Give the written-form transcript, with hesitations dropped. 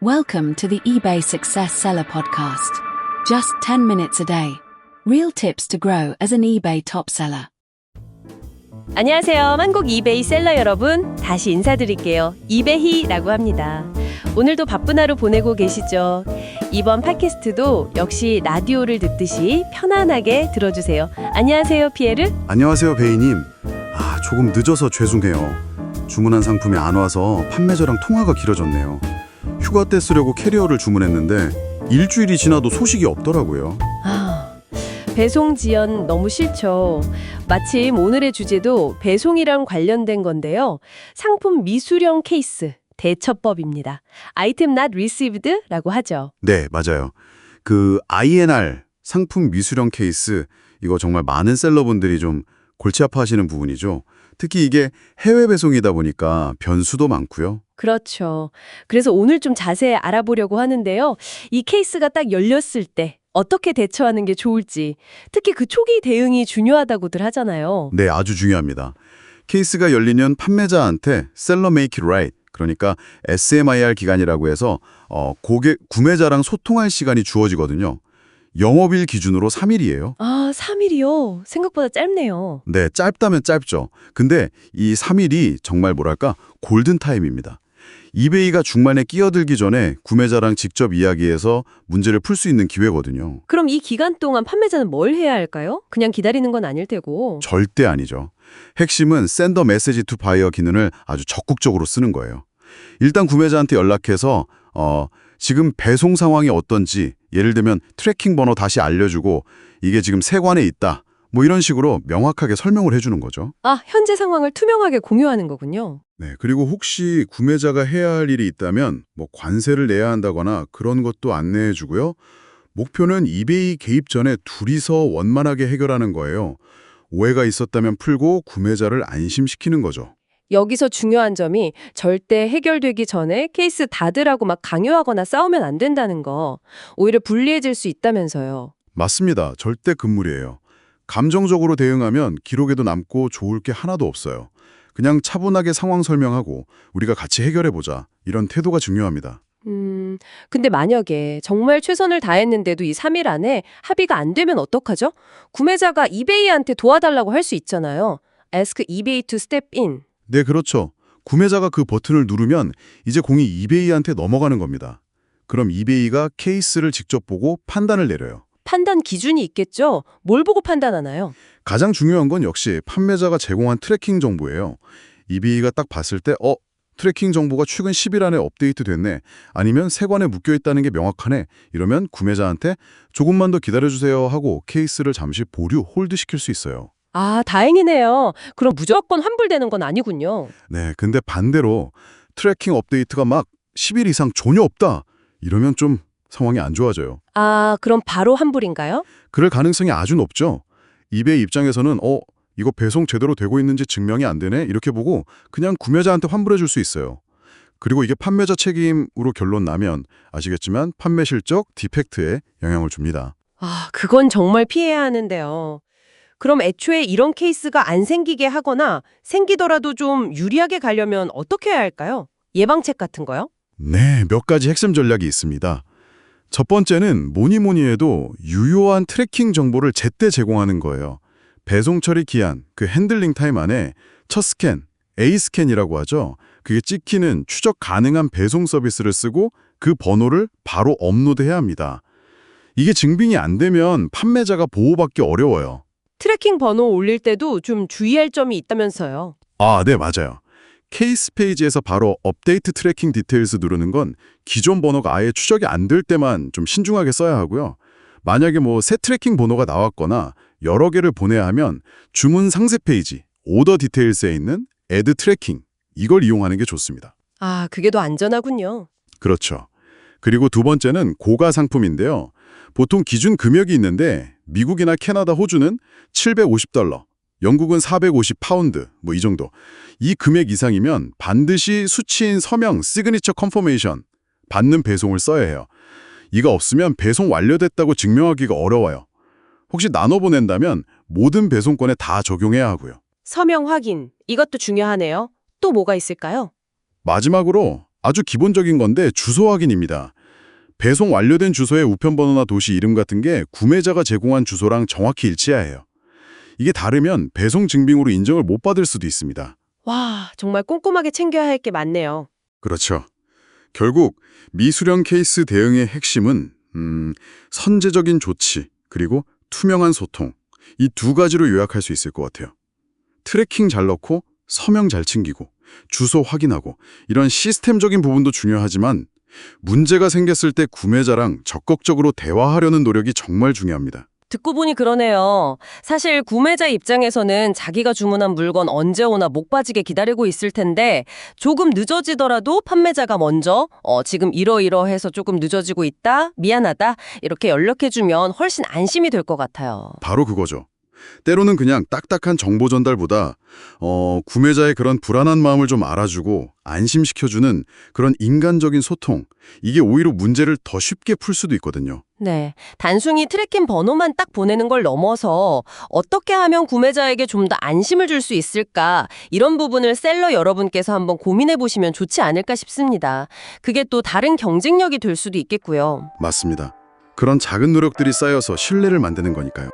Welcome to the eBay Success Seller Podcast. Just 10 minutes a day. Real tips to grow as an eBay top seller. 안녕하세요. 한국 이베이 셀러 여러분. 다시 인사드릴게요. 이베희라고 합니다. 오늘도 바쁜 하루 보내고 계시죠? 이번 팟캐스트도 역시 라디오를 듣듯이 편안하게 들어주세요. 안녕하세요, 피에르. 안녕하세요, 베이님. 조금 늦어서 죄송해요. 주문한 상품이 안 와서 판매자랑 통화가 길어졌네요. 휴가 때 쓰려고 캐리어를 주문했는데 일주일이 지나도 소식이 없더라고요. 배송 지연 너무 싫죠. 마침 오늘의 주제도 배송이랑 관련된 건데요. 상품 미수령 케이스 대처법입니다. Item not received라고 하죠. 네, 맞아요. 그 INR 상품 미수령 케이스, 이거 정말 많은 셀러분들이 좀 골치 아파하시는 부분이죠. 특히 이게 해외 배송이다 보니까 변수도 많고요. 그렇죠. 그래서 오늘 좀 자세히 알아보려고 하는데요. 이 케이스가 딱 열렸을 때 어떻게 대처하는 게 좋을지, 특히 그 초기 대응이 중요하다고들 하잖아요. 네, 아주 중요합니다. 케이스가 열리면 판매자한테 Seller Make It Right, 그러니까 SMIR 기간이라고 해서 구매자랑 소통할 시간이 주어지거든요. 영업일 기준으로 3일이에요. 3일이요? 생각보다 짧네요. 네, 짧다면 짧죠. 근데 이 3일이 정말 골든타임입니다. 이베이가 중간에 끼어들기 전에 구매자랑 직접 이야기해서 문제를 풀 수 있는 기회거든요. 그럼 이 기간 동안 판매자는 뭘 해야 할까요? 그냥 기다리는 건 아닐 테고. 절대 아니죠. 핵심은 Send a Message to Buyer 기능을 아주 적극적으로 쓰는 거예요. 일단 구매자한테 연락해서 지금 배송 상황이 어떤지, 예를 들면 트래킹 번호 다시 알려주고 이게 지금 세관에 있다, 이런 식으로 명확하게 설명을 해주는 거죠. 현재 상황을 투명하게 공유하는 거군요. 네, 그리고 혹시 구매자가 해야 할 일이 있다면 관세를 내야 한다거나 그런 것도 안내해주고요. 목표는 이베이 개입 전에 둘이서 원만하게 해결하는 거예요. 오해가 있었다면 풀고 구매자를 안심시키는 거죠. 여기서 중요한 점이 절대 해결되기 전에 케이스 닫으라고 막 강요하거나 싸우면 안 된다는 거. 오히려 불리해질 수 있다면서요. 맞습니다. 절대 금물이에요. 감정적으로 대응하면 기록에도 남고 좋을 게 하나도 없어요. 그냥 차분하게 상황 설명하고 우리가 같이 해결해보자, 이런 태도가 중요합니다. 근데 만약에 정말 최선을 다했는데도 이 3일 안에 합의가 안 되면 어떡하죠? 구매자가 이베이한테 도와달라고 할 수 있잖아요. Ask eBay to step in. 네, 그렇죠. 구매자가 그 버튼을 누르면 이제 공이 이베이한테 넘어가는 겁니다. 그럼 이베이가 케이스를 직접 보고 판단을 내려요. 판단 기준이 있겠죠? 뭘 보고 판단하나요? 가장 중요한 건 역시 판매자가 제공한 트래킹 정보예요. 이베이가 딱 봤을 때 트래킹 정보가 최근 10일 안에 업데이트 됐네, 아니면 세관에 묶여있다는 게 명확하네, 이러면 구매자한테 조금만 더 기다려주세요 하고 케이스를 잠시 보류, 홀드시킬 수 있어요. 다행이네요. 그럼 무조건 환불되는 건 아니군요. 네, 근데 반대로 트래킹 업데이트가 막 10일 이상 전혀 없다, 이러면 좀 상황이 안 좋아져요. 그럼 바로 환불인가요? 그럴 가능성이 아주 높죠. 이베이 입장에서는 이거 배송 제대로 되고 있는지 증명이 안 되네, 이렇게 보고 그냥 구매자한테 환불해 줄 수 있어요. 그리고 이게 판매자 책임으로 결론 나면 아시겠지만 판매 실적, 디펙트에 영향을 줍니다. 그건 정말 피해야 하는데요. 그럼 애초에 이런 케이스가 안 생기게 하거나 생기더라도 좀 유리하게 가려면 어떻게 해야 할까요? 예방책 같은 거요? 네, 몇 가지 핵심 전략이 있습니다. 첫 번째는 뭐니 해도 유효한 트래킹 정보를 제때 제공하는 거예요. 배송 처리 기한, 그 핸들링 타임 안에 첫 스캔, A 스캔이라고 하죠. 그게 찍히는 추적 가능한 배송 서비스를 쓰고 그 번호를 바로 업로드해야 합니다. 이게 증빙이 안 되면 판매자가 보호받기 어려워요. 트래킹 번호 올릴 때도 좀 주의할 점이 있다면서요. 네, 맞아요. 케이스 페이지에서 바로 업데이트 트래킹 디테일스 누르는 건 기존 번호가 아예 추적이 안 될 때만 좀 신중하게 써야 하고요. 만약에 새 트래킹 번호가 나왔거나 여러 개를 보내야 하면 주문 상세 페이지, 오더 디테일스에 있는 애드 트래킹, 이걸 이용하는 게 좋습니다. 그게 더 안전하군요. 그렇죠. 그리고 두 번째는 고가 상품인데요. 보통 기준 금액이 있는데 미국이나 캐나다, 호주는 $750, 영국은 450파운드, 이 정도. 이 금액 이상이면 반드시 수치인 서명, 시그니처 컨퍼메이션, 받는 배송을 써야 해요. 이거 없으면 배송 완료됐다고 증명하기가 어려워요. 혹시 나눠 보낸다면 모든 배송권에 다 적용해야 하고요. 서명 확인, 이것도 중요하네요. 또 뭐가 있을까요? 마지막으로 아주 기본적인 건데 주소 확인입니다. 배송 완료된 주소의 우편번호나 도시 이름 같은 게 구매자가 제공한 주소랑 정확히 일치해야 해요. 이게 다르면 배송 증빙으로 인정을 못 받을 수도 있습니다. 와, 정말 꼼꼼하게 챙겨야 할 게 많네요. 그렇죠. 결국 미수령 케이스 대응의 핵심은 선제적인 조치 그리고 투명한 소통 이 두 가지로 요약할 수 있을 것 같아요. 트래킹 잘 넣고 서명 잘 챙기고 주소 확인하고 이런 시스템적인 부분도 중요하지만 문제가 생겼을 때 구매자랑 적극적으로 대화하려는 노력이 정말 중요합니다. 듣고 보니 그러네요. 사실 구매자 입장에서는 자기가 주문한 물건 언제 오나 목 빠지게 기다리고 있을 텐데 조금 늦어지더라도 판매자가 먼저 지금 이러이러해서 조금 늦어지고 있다, 미안하다 이렇게 연락해주면 훨씬 안심이 될 것 같아요. 바로 그거죠. 때로는 그냥 딱딱한 정보 전달보다 구매자의 그런 불안한 마음을 좀 알아주고 안심시켜주는 그런 인간적인 소통, 이게 오히려 문제를 더 쉽게 풀 수도 있거든요. 네, 단순히 트래킹 번호만 딱 보내는 걸 넘어서 어떻게 하면 구매자에게 좀 더 안심을 줄 수 있을까 이런 부분을 셀러 여러분께서 한번 고민해 보시면 좋지 않을까 싶습니다. 그게 또 다른 경쟁력이 될 수도 있겠고요. 맞습니다. 그런 작은 노력들이 쌓여서 신뢰를 만드는 거니까요.